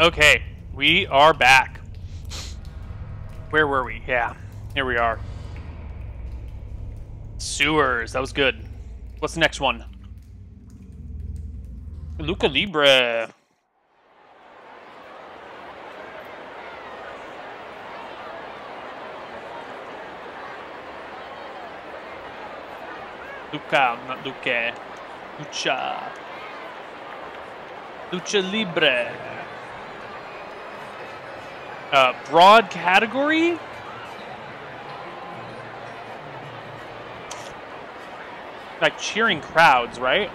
Okay, we are back. Where were we? Yeah, here we are. Sewers, that was good. What's the next one? Luca Libre. Luca, not Luque. Lucha. Lucha Libre. Broad category? Like cheering crowds, right?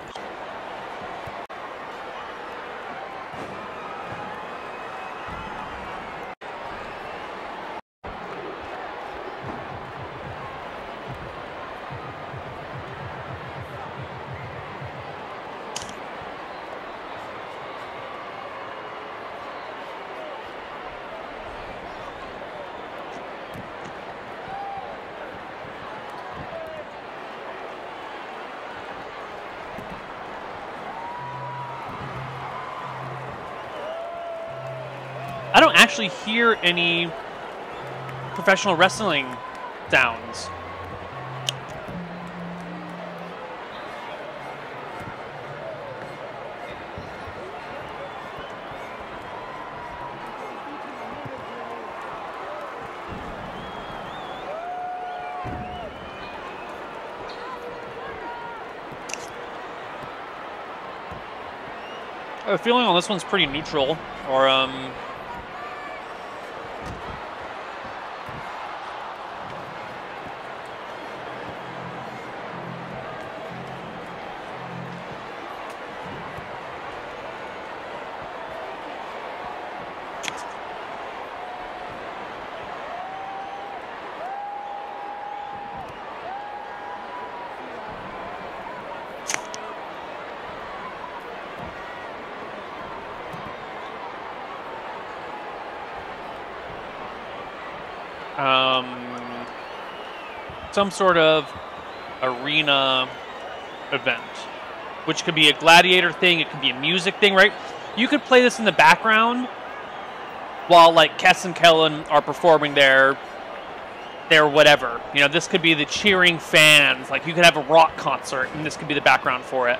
I don't actually hear any professional wrestling sounds. I have a feeling on this one's pretty neutral, or some sort of arena event, which could be a gladiator thing, it could be a music thing, right? You could play this in the background while like Kess and Kellen are performing their whatever. You know, this could be the cheering fans. Like you could have a rock concert and this could be the background for it.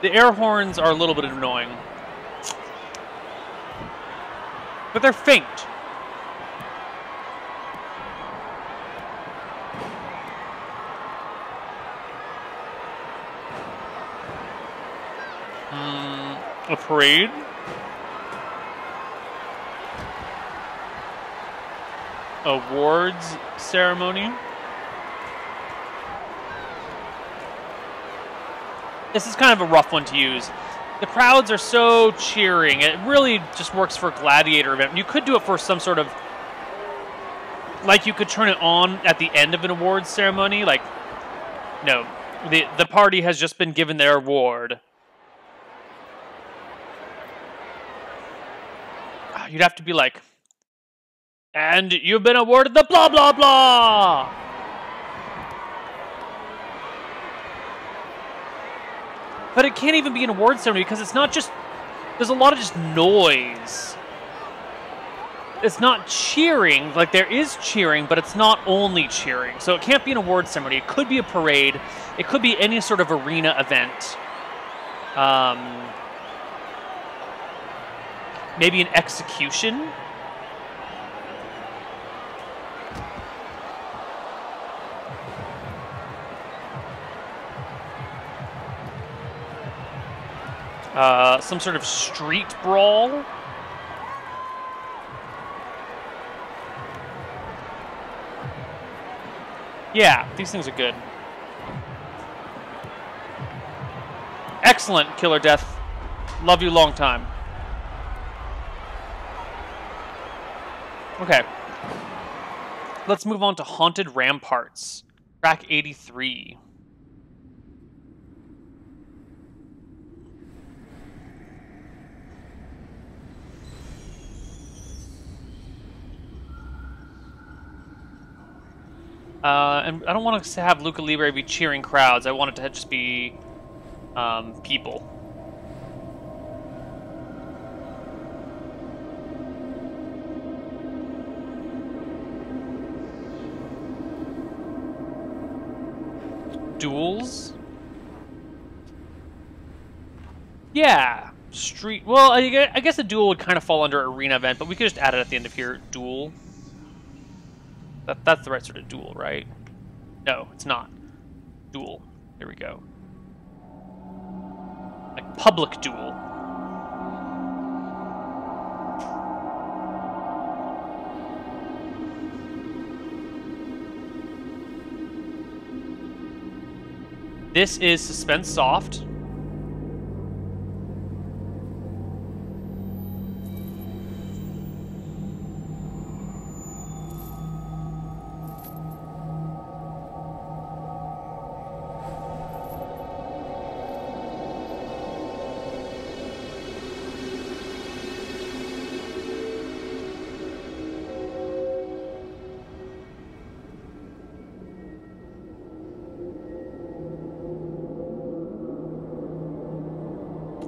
The air horns are a little bit annoying. But they're faint. A parade? Awards ceremony? This is kind of a rough one to use. The crowds are so cheering. It really just works for a gladiator event. You could do it for some sort of... Like you could turn it on at the end of an awards ceremony. Like, no. The party has just been given their award. You'd have to be like... And you've been awarded the blah blah blah! But it can't even be an award ceremony because it's not just... There's a lot of just noise. It's not cheering. Like, there is cheering, but it's not only cheering. So it can't be an award ceremony. It could be a parade. It could be any sort of arena event. Maybe an execution. Some sort of street brawl. Yeah, these things are good. Excellent, Killer Death. Love you long time. Okay. Let's move on to Haunted Ramparts. Track 83. And I don't want to have Luca Libre be cheering crowds. I want it to just be people. Duels? Yeah. Street. Well, I guess a duel would kind of fall under arena event, but we could just add it at the end of here. Duel. That's the right sort of duel, right? No, it's not. Duel. There we go. Like public duel. This is Suspense Soft.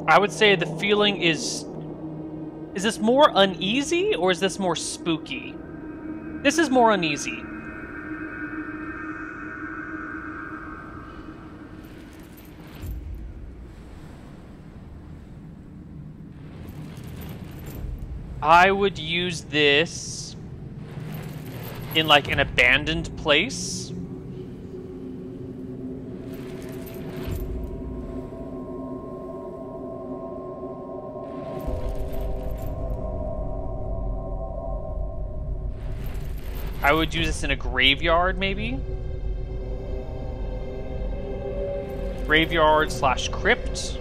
I would say the feeling is this more uneasy or is this more spooky? This is more uneasy. I would use this in like an abandoned place. I would use this in a graveyard, maybe? Graveyard / crypt.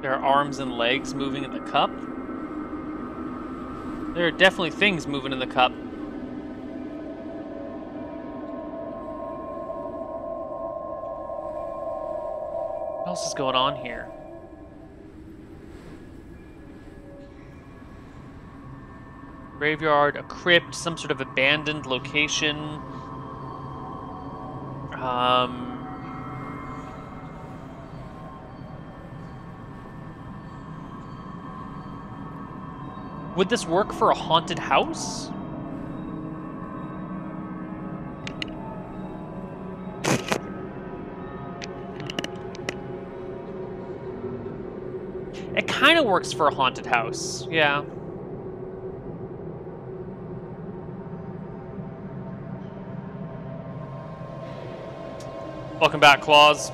There are arms and legs moving in the cup. There are definitely things moving in the cup. What else is going on here? Graveyard, a crypt, some sort of abandoned location. Would this work for a haunted house? It kind of works for a haunted house, yeah. Welcome back, Claus.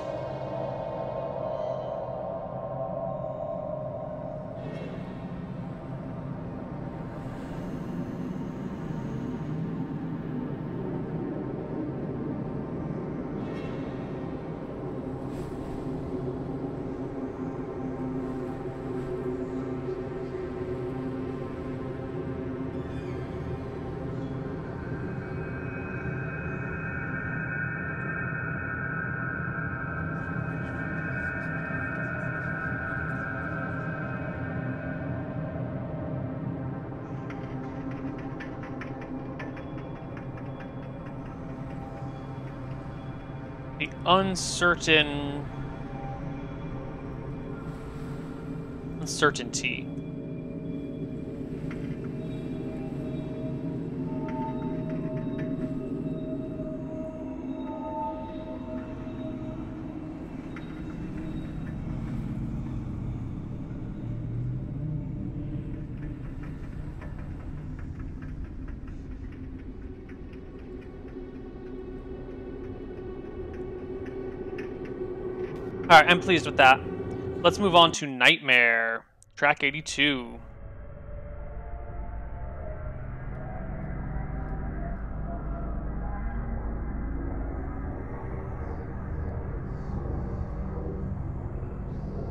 The uncertainty. All right, I'm pleased with that. Let's move on to Nightmare, track 82.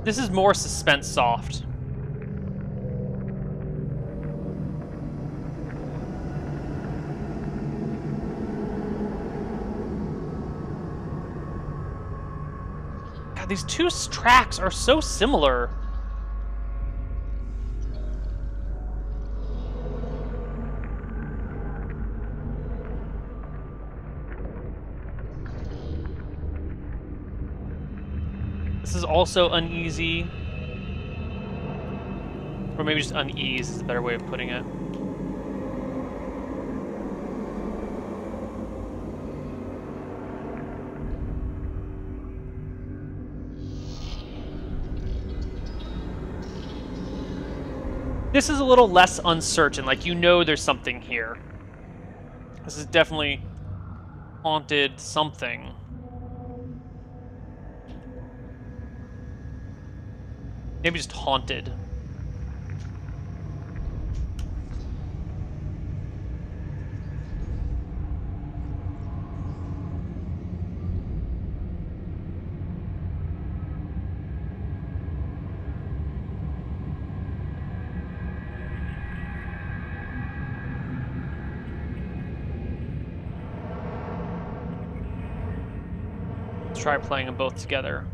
This is more suspense soft. God, these two tracks are so similar. This is also uneasy. Or maybe just unease is a better way of putting it. This is a little less uncertain, like you know there's something here. This is definitely haunted something. Maybe just haunted. Let's try playing them both together.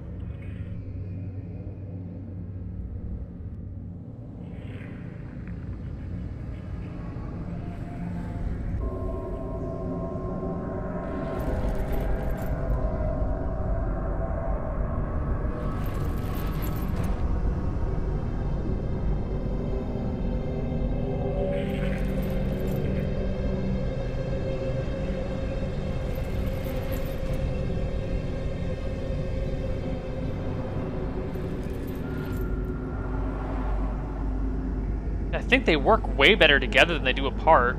I think they work way better together than they do apart.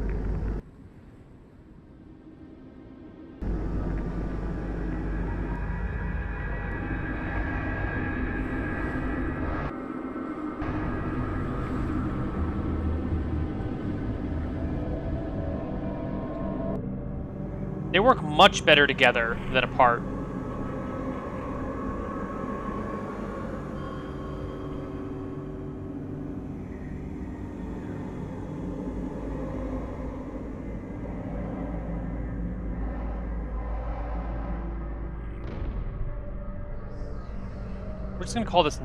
They work much better together than apart. We're just gonna call this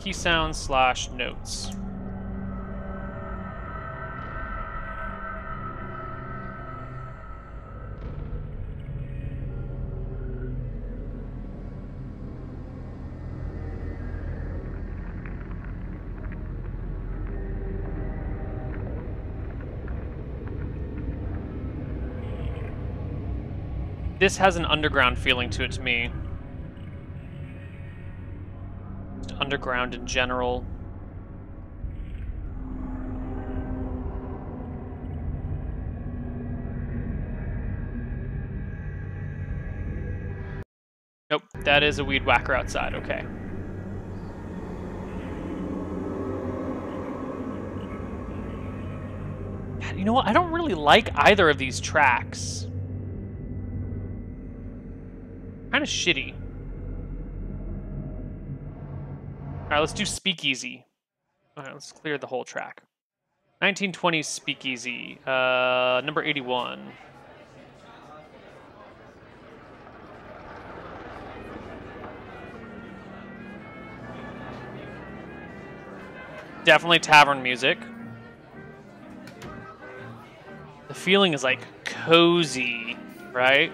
key sounds / notes. This has an underground feeling to it to me. Just underground in general. Nope, that is a weed whacker outside, okay. God, you know what? I don't really like either of these tracks. Kind of shitty. All right, let's do Speakeasy. All right, let's clear the whole track. 1920s Speakeasy, number 81. Definitely tavern music. The feeling is like cozy, right?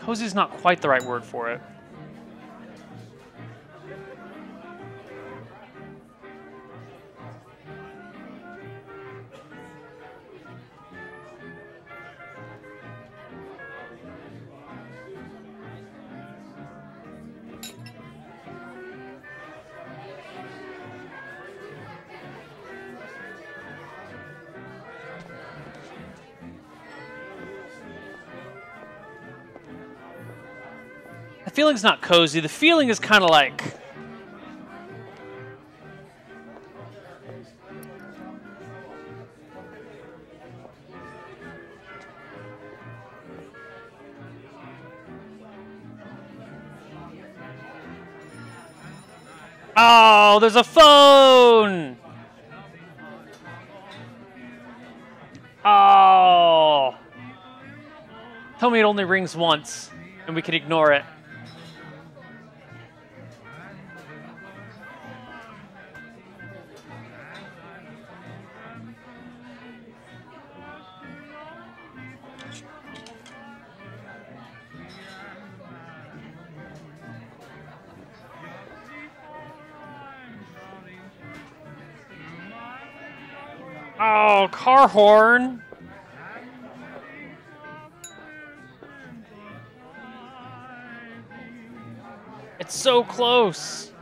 Cozy is not quite the right word for it. The feeling's not cozy. The feeling is kind of like... Oh, there's a phone! Oh! Tell me it only rings once, and we can ignore it. Oh, car horn! It's so close!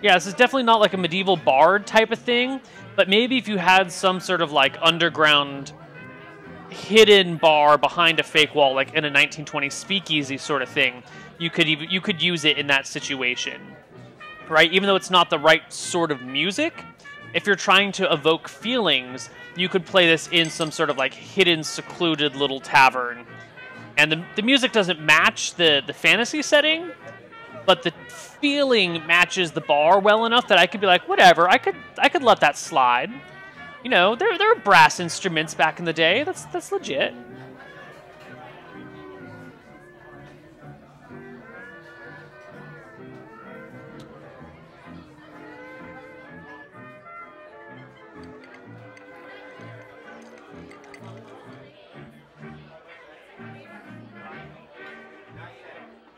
Yeah, this is definitely not like a medieval bard type of thing, but maybe if you had some sort of like underground hidden bar behind a fake wall, like in a 1920s speakeasy sort of thing, you could use it in that situation, right? Even though it's not the right sort of music, if you're trying to evoke feelings, you could play this in some sort of like hidden, secluded little tavern, and the music doesn't match the fantasy setting, but the feeling matches the bar well enough that I could be like, whatever, I could let that slide. You know, there were brass instruments back in the day. That's legit.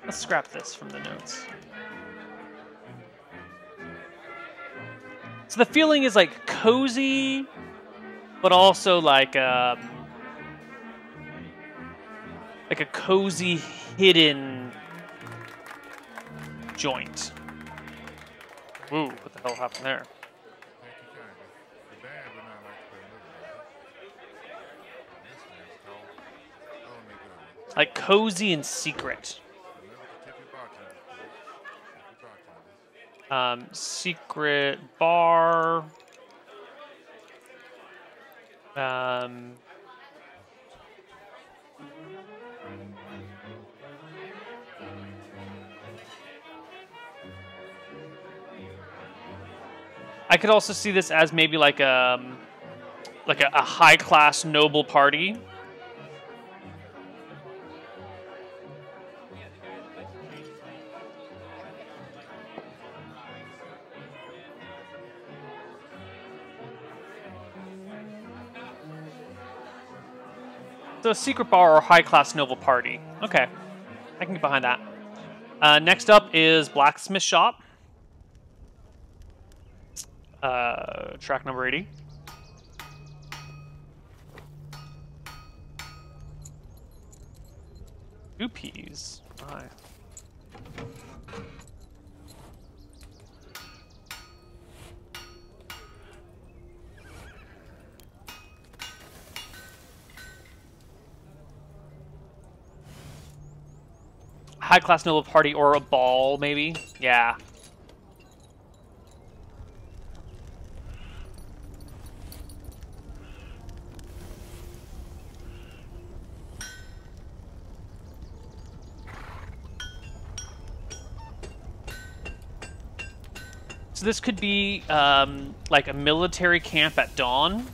Let's scrap this from the notes. So the feeling is like cozy, but also like a cozy hidden joint. Ooh, what the hell happened there? Like cozy and secret. Secret bar. I could also see this as maybe like a high-class noble party. So a secret bar or high-class noble party. Okay, I can get behind that. Next up is Blacksmith Shop. Track number 80. Goopies. Aye. High-class noble party or a ball, maybe? Yeah. So this could be like a military camp at dawn.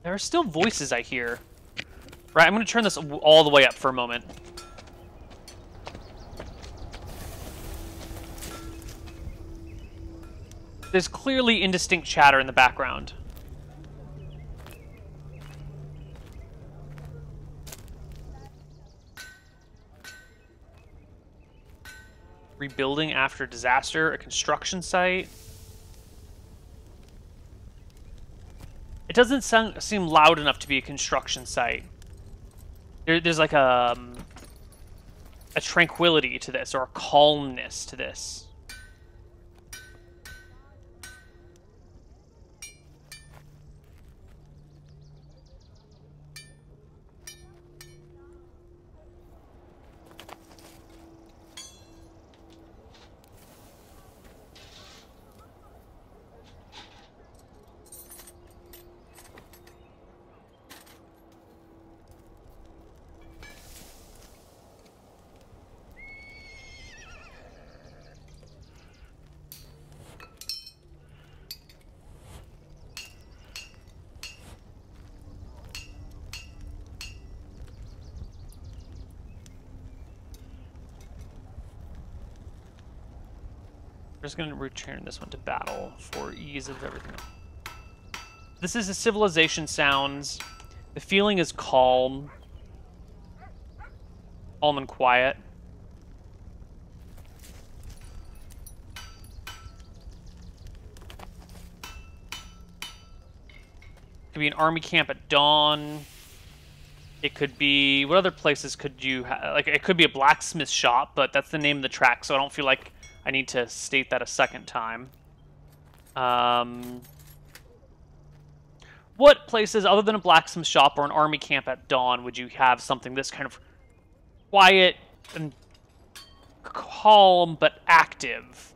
There are still voices I hear. Right, I'm going to turn this all the way up for a moment. There's clearly indistinct chatter in the background. Rebuilding after disaster, a construction site. It doesn't seem loud enough to be a construction site. There's like a tranquility to this, or a calmness to this. We're just going to return this one to battle for ease of everything. This is a civilization sounds. The feeling is calm. Calm and quiet. Could be an army camp at dawn. It could be... What other places could you... Like, it could be a blacksmith shop, but that's the name of the track, so I don't feel like I need to state that a second time. What places, other than a blacksmith shop or an army camp at dawn, would you have something this kind of quiet and calm but active?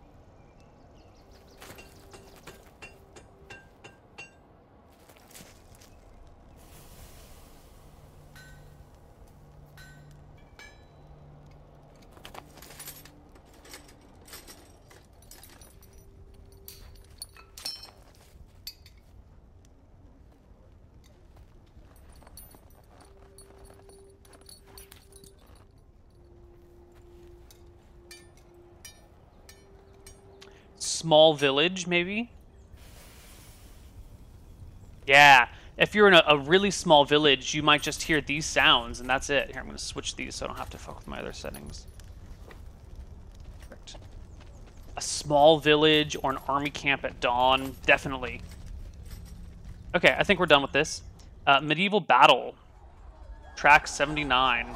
Small village, maybe? Yeah. If you're in a really small village, you might just hear these sounds, and that's it. Here, I'm going to switch these so I don't have to fuck with my other settings. Perfect. A small village or an army camp at dawn, definitely. Okay, I think we're done with this. Medieval Battle. Track 79.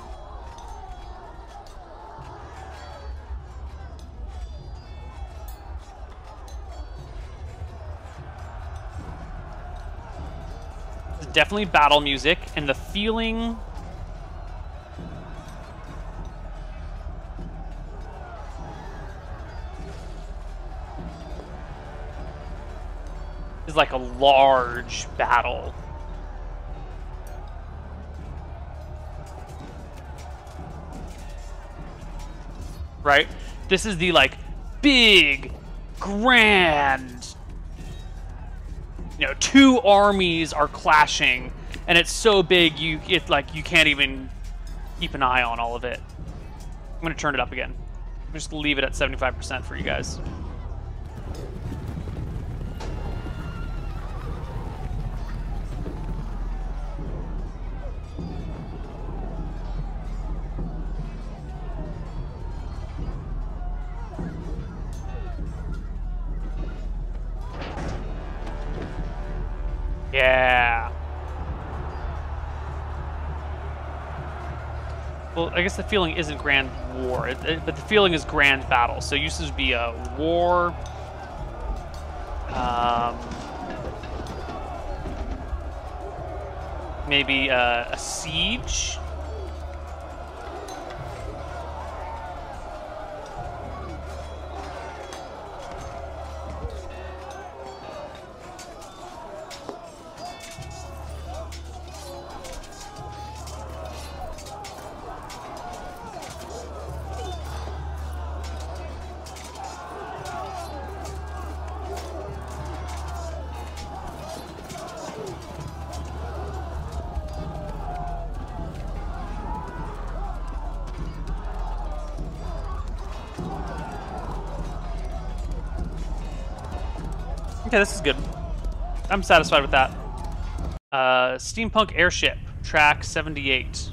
Definitely battle music, and the feeling is like a large battle. Right? This is the like big, grand, you know, two armies are clashing, and it's so big you can't even keep an eye on all of it. I'm gonna turn it up again. I'm just gonna leave it at 75% for you guys. Yeah. Well, I guess the feeling isn't grand war, but the feeling is grand battle. So used to be a war. Maybe a siege. Okay, this is good. I'm satisfied with that. Steampunk Airship, track 78.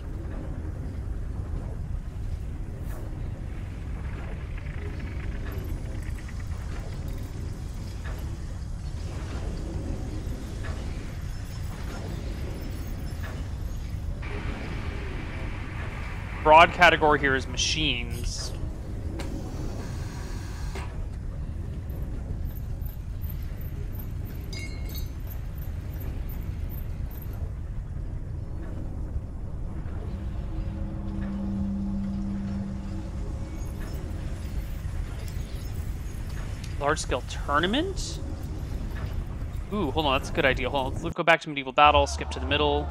Broad category here is machines. Large-scale tournament? Ooh, hold on, that's a good idea. Hold on, let's go back to Medieval Battle, skip to the middle.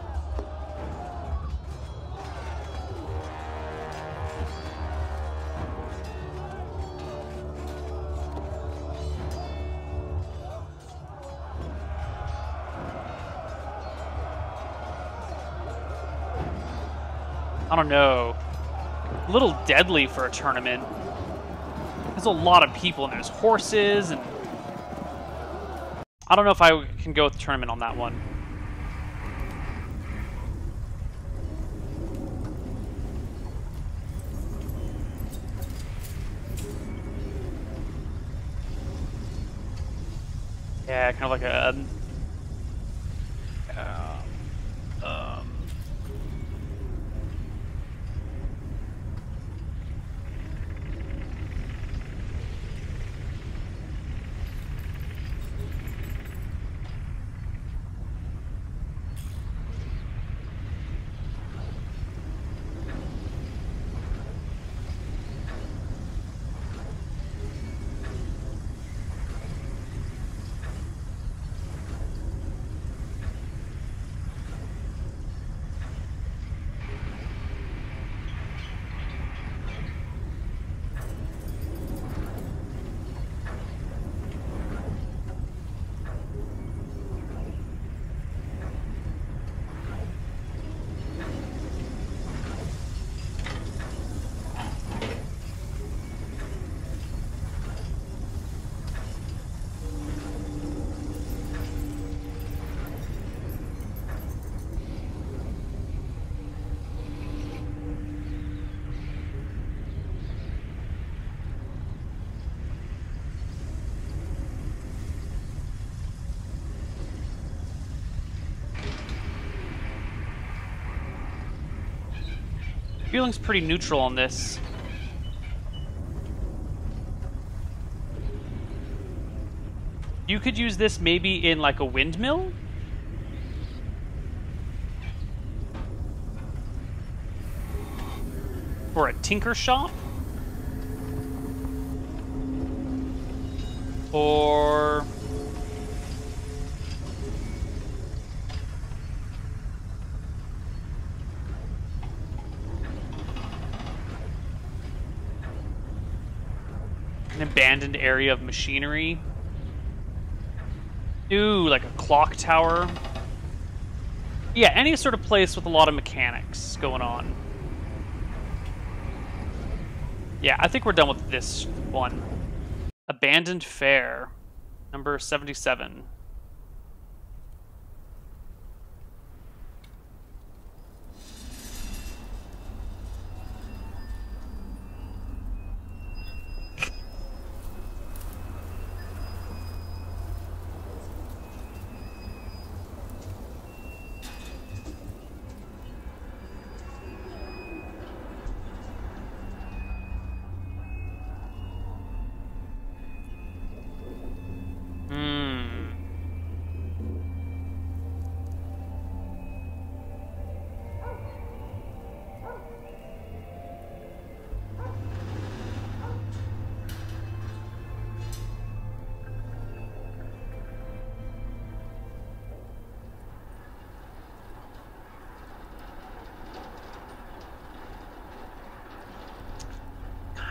I don't know. A little deadly for a tournament. Because there's a lot of people and there's horses and I don't know if I can go with the tournament on that one. Yeah, kind of like a feeling's pretty neutral on this. You could use this maybe in like a windmill? Or a tinker shop? Or... an abandoned area of machinery. Ooh, like a clock tower. Yeah, any sort of place with a lot of mechanics going on. Yeah, I think we're done with this one. Abandoned Fair, number 77.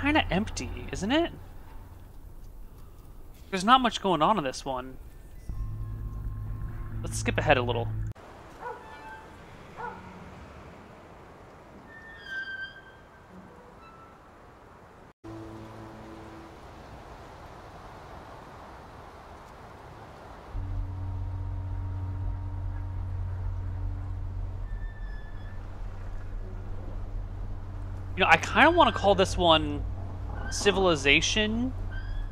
Kind of empty, isn't it? There's not much going on in this one. Let's skip ahead a little. You know, I kind of want to call this one Civilization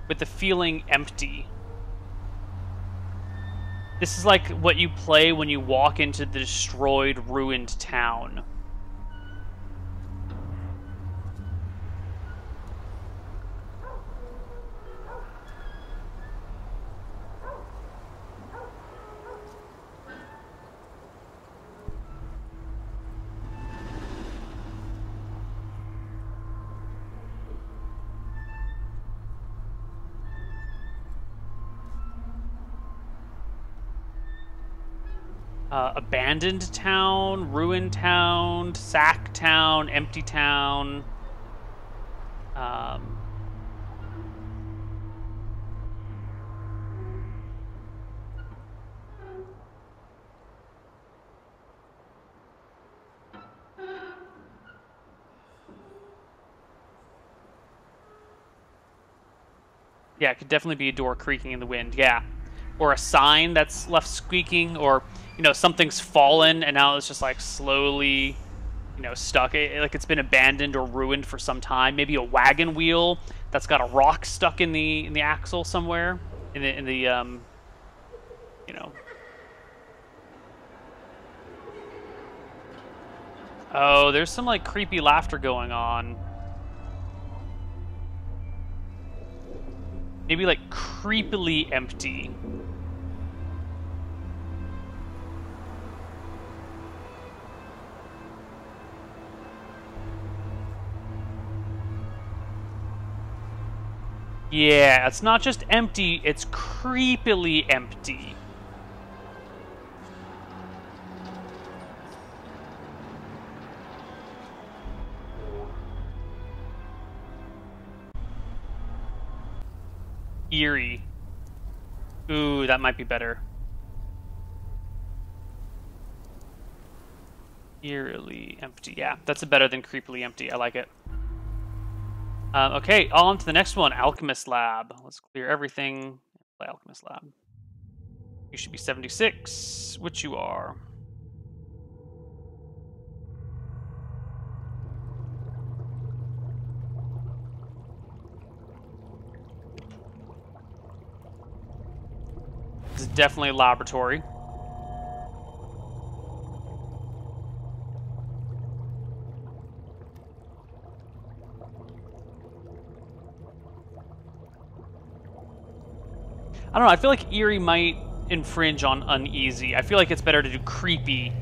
with the feeling empty. This is like what you play when you walk into the destroyed, ruined town. Abandoned town, ruined town, sack town, empty town. Yeah, it could definitely be a door creaking in the wind. Yeah. Or a sign that's left squeaking, or, you know, something's fallen and now it's just like slowly, you know, stuck. Like it's been abandoned or ruined for some time. Maybe a wagon wheel that's got a rock stuck in the axle somewhere. In the you know. Oh, there's some like creepy laughter going on. Maybe like creepily empty. Yeah, it's not just empty, it's creepily empty. Eerie. Ooh, that might be better. Eerily empty. Yeah, that's better than creepily empty. I like it. Okay, on to the next one. Alchemist Lab. Let's clear everything. Play Alchemist Lab. You should be 76, which you are. This is definitely a laboratory. I don't know, I feel like eerie might infringe on uneasy. I feel like it's better to do creepy,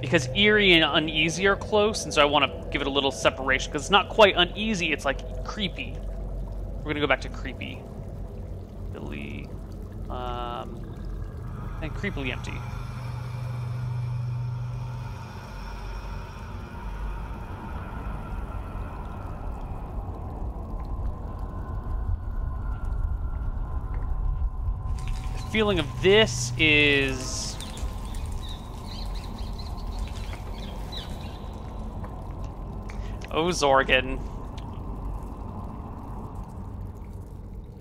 because eerie and uneasy are close, and so I want to give it a little separation, because it's not quite uneasy, it's like creepy. We're going to go back to creepy. Billy. And creepily empty. Feeling of this is Zorgan.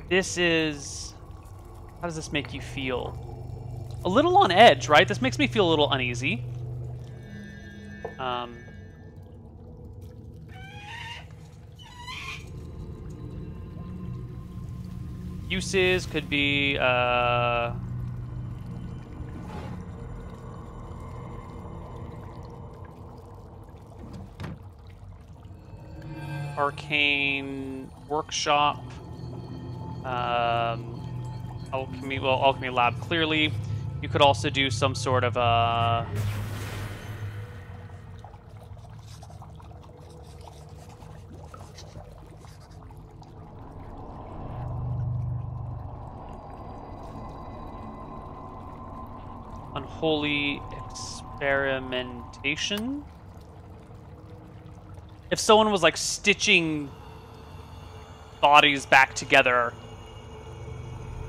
This is, how does this make you feel? A little on edge, right? This makes me feel a little uneasy. Uses could be arcane workshop, alchemy. Well, alchemy lab clearly. You could also do some sort of unholy experimentation. If someone was like stitching bodies back together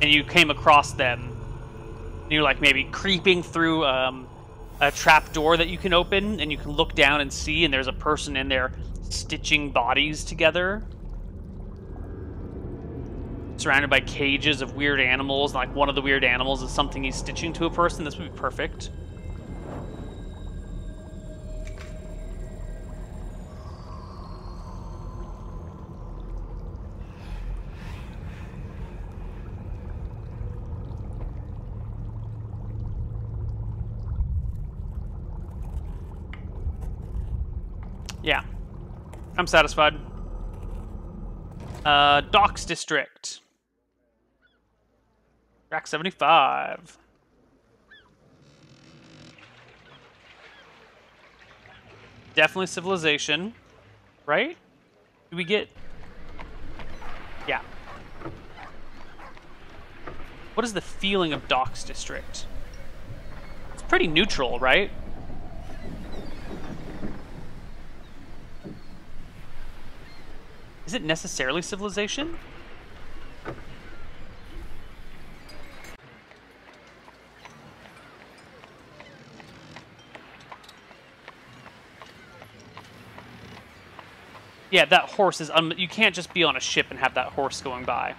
and you came across them, and you're like maybe creeping through a trap door that you can open, and you can look down and see, and there's a person in there stitching bodies together, surrounded by cages of weird animals. Like one of the weird animals is something he's stitching to a person. This would be perfect. Yeah, I'm satisfied. Docks District. Rack 75. Definitely civilization, right? Do we get... Yeah. What is the feeling of Docks District? It's pretty neutral, right? Is it necessarily civilization? Yeah, that horse is... you can't just be on a ship and have that horse going by.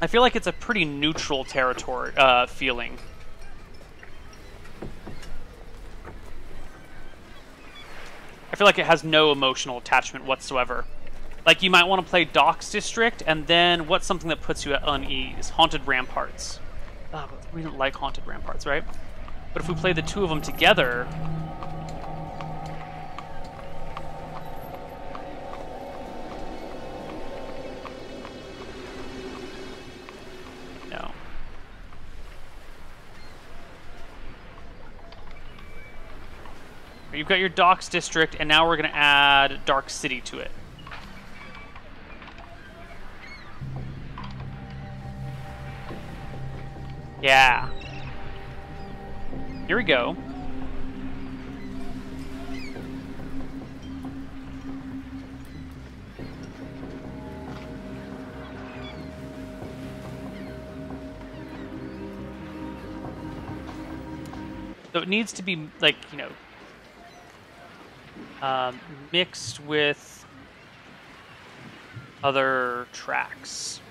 I feel like it's a pretty neutral territory feeling. I feel like it has no emotional attachment whatsoever. Like, you might want to play Docks District, and then what's something that puts you at unease? Haunted Ramparts. Oh, but we don't like Haunted Ramparts, right? But if we play the two of them together... No. You've got your Docks District, and now we're going to add Dark City to it. Yeah. Here we go. So it needs to be, like, you know, mixed with other tracks.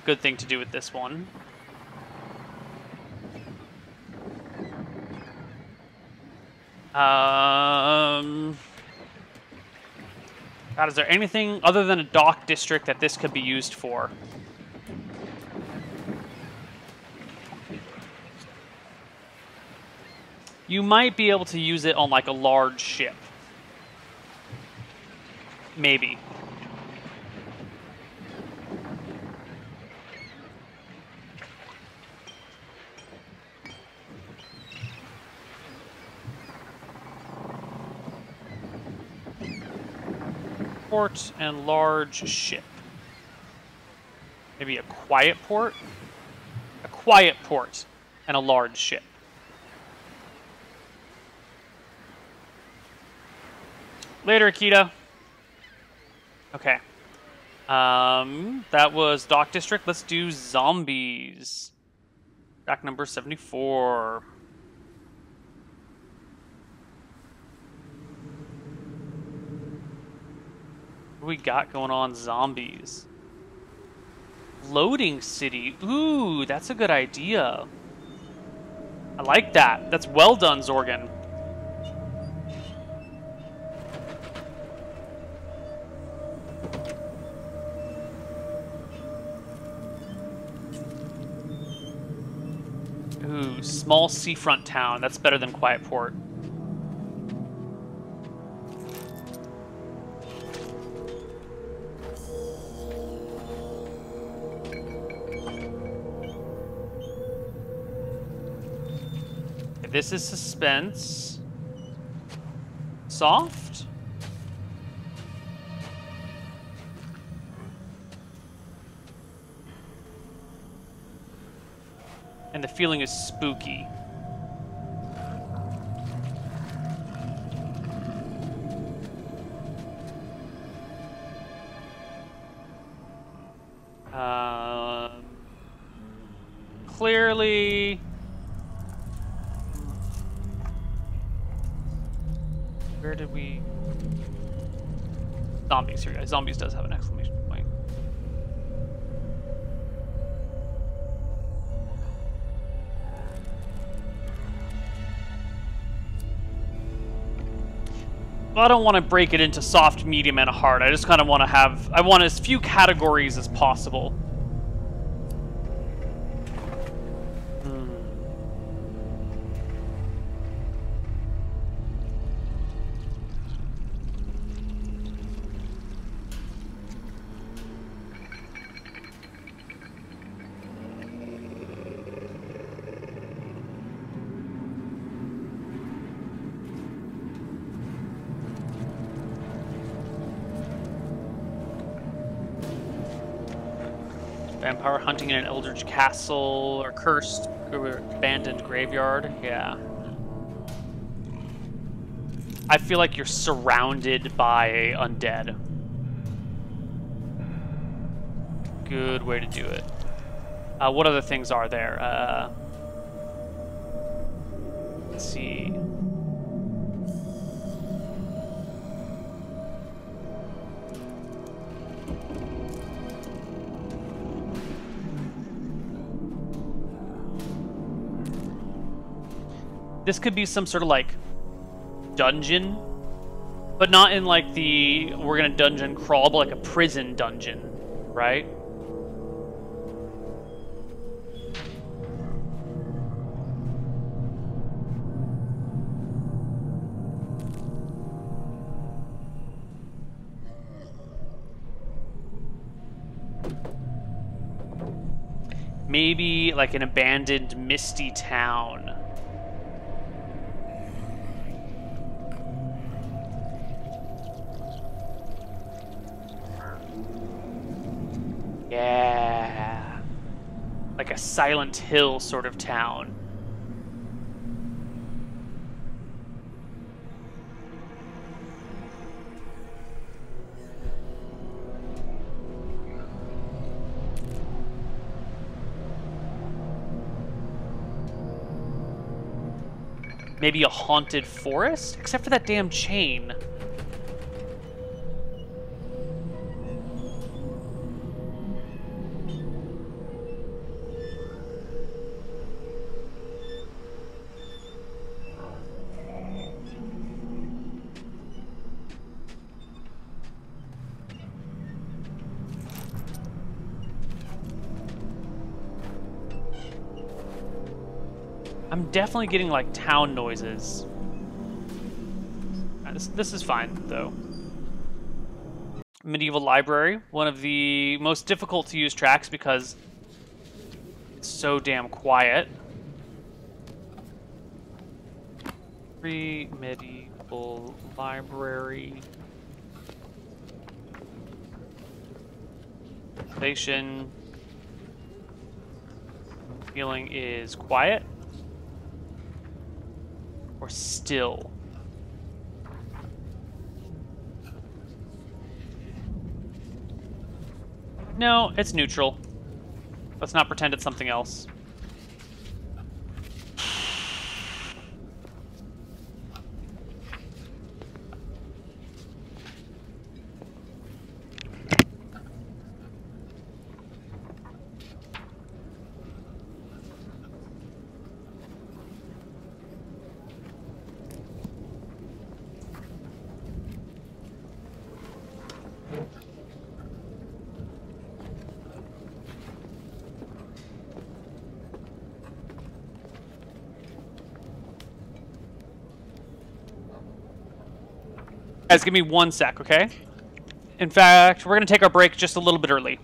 Good thing to do with this one. God, is there anything other than a dock district that this could be used for? You might be able to use it on, like, a large ship. Maybe. Port and large ship. Maybe a quiet port? A quiet port and a large ship. Later, Akita. Okay. That was Dock District. Let's do zombies. Track number 74. What do we got going on? Zombies. Loading City. Ooh, that's a good idea. I like that. That's well done, Zorgan. Ooh, small seafront town. That's better than Quiet Port. This is suspense. Soft? And the feeling is spooky. Clearly... Where did we... Zombies, here, guys. Zombies does have an exclamation point. I don't want to break it into soft, medium, and hard. I just kind of want to have... I want as few categories as possible. Vampire hunting in an Eldritch castle, or cursed, or abandoned graveyard. Yeah. I feel like you're surrounded by undead. Good way to do it. What other things are there? Let's see. This could be some sort of like dungeon, but not in like the we're gonna dungeon crawl, but like a prison dungeon, right? Maybe like an abandoned misty town. Yeah. Like a Silent Hill sort of town. Maybe a haunted forest? Except for that damn chain. I'm definitely getting like town noises. This is fine though. Medieval Library, one of the most difficult to use tracks because it's so damn quiet. Medieval Library. Station. Feeling is quiet. Or still. No, it's neutral. Let's not pretend it's something else. Guys, give me 1 sec, okay? In fact, we're going to take our break just a little bit early.